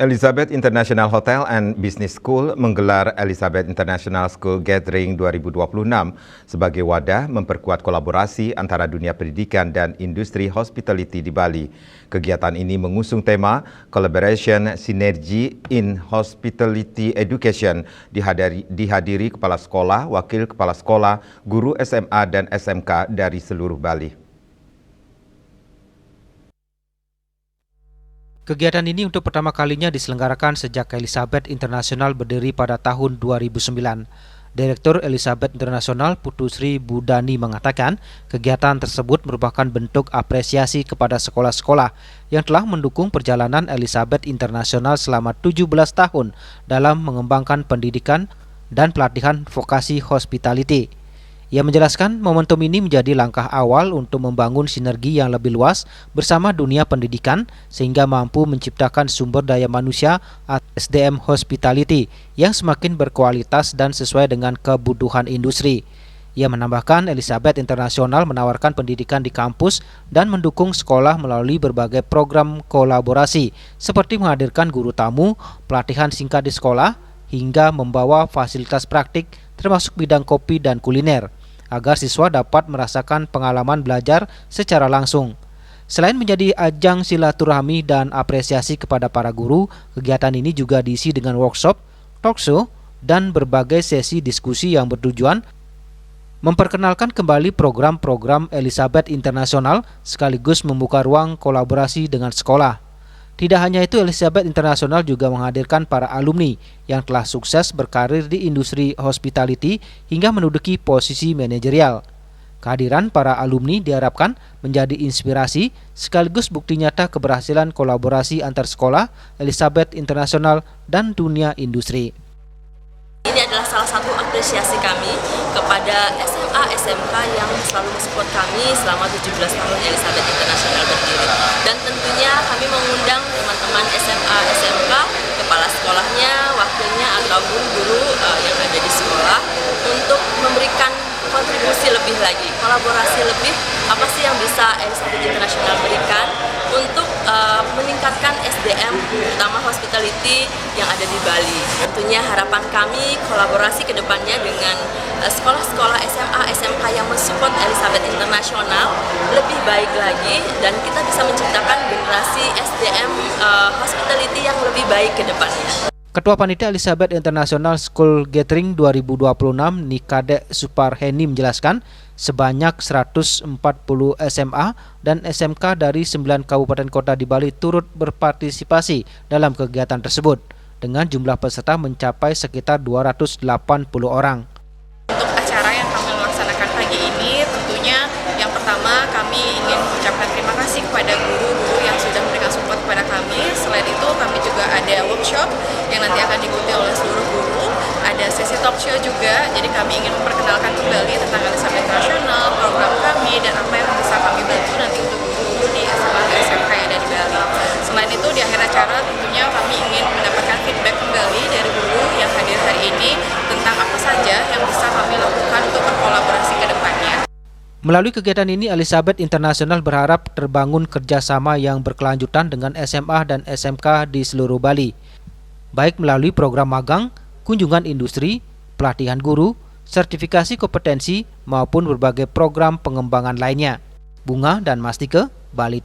Elizabeth International Hotel and Business School menggelar Elizabeth International School Gathering 2026 sebagai wadah memperkuat kolaborasi antara dunia pendidikan dan industri hospitality di Bali. Kegiatan ini mengusung tema Collaboration Synergy in Hospitality Education, dihadiri kepala sekolah, wakil kepala sekolah, guru SMA dan SMK dari seluruh Bali. Kegiatan ini untuk pertama kalinya diselenggarakan sejak Elizabeth International berdiri pada tahun 2009. Direktur Elizabeth International Putu Sri Budani mengatakan kegiatan tersebut merupakan bentuk apresiasi kepada sekolah-sekolah yang telah mendukung perjalanan Elizabeth International selama 17 tahun dalam mengembangkan pendidikan dan pelatihan vokasi hospitality. Ia menjelaskan momentum ini menjadi langkah awal untuk membangun sinergi yang lebih luas bersama dunia pendidikan sehingga mampu menciptakan sumber daya manusia atau SDM hospitality yang semakin berkualitas dan sesuai dengan kebutuhan industri. Ia menambahkan Elizabeth International menawarkan pendidikan di kampus dan mendukung sekolah melalui berbagai program kolaborasi seperti menghadirkan guru tamu, pelatihan singkat di sekolah, hingga membawa fasilitas praktik termasuk bidang kopi dan kuliner, agar siswa dapat merasakan pengalaman belajar secara langsung. Selain menjadi ajang silaturahmi dan apresiasi kepada para guru, kegiatan ini juga diisi dengan workshop, talk show, dan berbagai sesi diskusi yang bertujuan memperkenalkan kembali program-program Elizabeth International sekaligus membuka ruang kolaborasi dengan sekolah. Tidak hanya itu, Elizabeth International juga menghadirkan para alumni yang telah sukses berkarir di industri hospitality hingga menduduki posisi manajerial. Kehadiran para alumni diharapkan menjadi inspirasi sekaligus bukti nyata keberhasilan kolaborasi antar sekolah, Elizabeth International, dan dunia industri. Ini adalah salah satu apresiasi kami kepada SMA, SMK yang selalu mensupport kami selama 17 tahun Elizabeth International berdiri. Dan tentunya kami mengundang teman-teman SMA, SMK, kepala sekolahnya, wakilnya, ataupun guru yang ada di sekolah untuk memberikan kontribusi lebih lagi, kolaborasi lebih, apa sih yang bisa Elizabeth International berikan untuk meningkatkan SDM, terutama hospitality yang ada di Bali. Tentunya harapan kami kolaborasi ke depannya dengan sekolah-sekolah SMA, SMK yang mensupport Elizabeth International lebih baik lagi dan kita bisa menciptakan generasi SDM hospitality yang lebih baik ke depannya. Ketua Panitia Elizabeth International School Gathering 2026 Nikade Suparheni menjelaskan sebanyak 140 SMA dan SMK dari 9 kabupaten kota di Bali turut berpartisipasi dalam kegiatan tersebut dengan jumlah peserta mencapai sekitar 280 orang. Untuk acara yang kami laksanakan pagi ini tentunya yang pertama kami ingin mengucapkan terima kasih kepada guru-guru yang sudah memberikan support kepada kami. Selain itu kami juga ada workshop yang nanti akan diikuti oleh seluruh guru, ada sesi talk show juga, jadi kami ingin memperkenalkan kembali tentang Elizabeth International, program kami, dan apa yang bisa kami bantu nanti untuk guru-guru di SMA dan SMK yang ada di Bali. Selain itu di akhir acara tentunya kami ingin mendapatkan feedback kembali dari guru yang hadir hari ini tentang apa saja yang bisa kami lakukan untuk berkolaborasi ke depannya. Melalui kegiatan ini, Elizabeth International berharap terbangun kerjasama yang berkelanjutan dengan SMA dan SMK di seluruh Bali, baik melalui program magang, kunjungan industri, pelatihan guru, sertifikasi kompetensi, maupun berbagai program pengembangan lainnya. Bunga dan Mastike, Bali.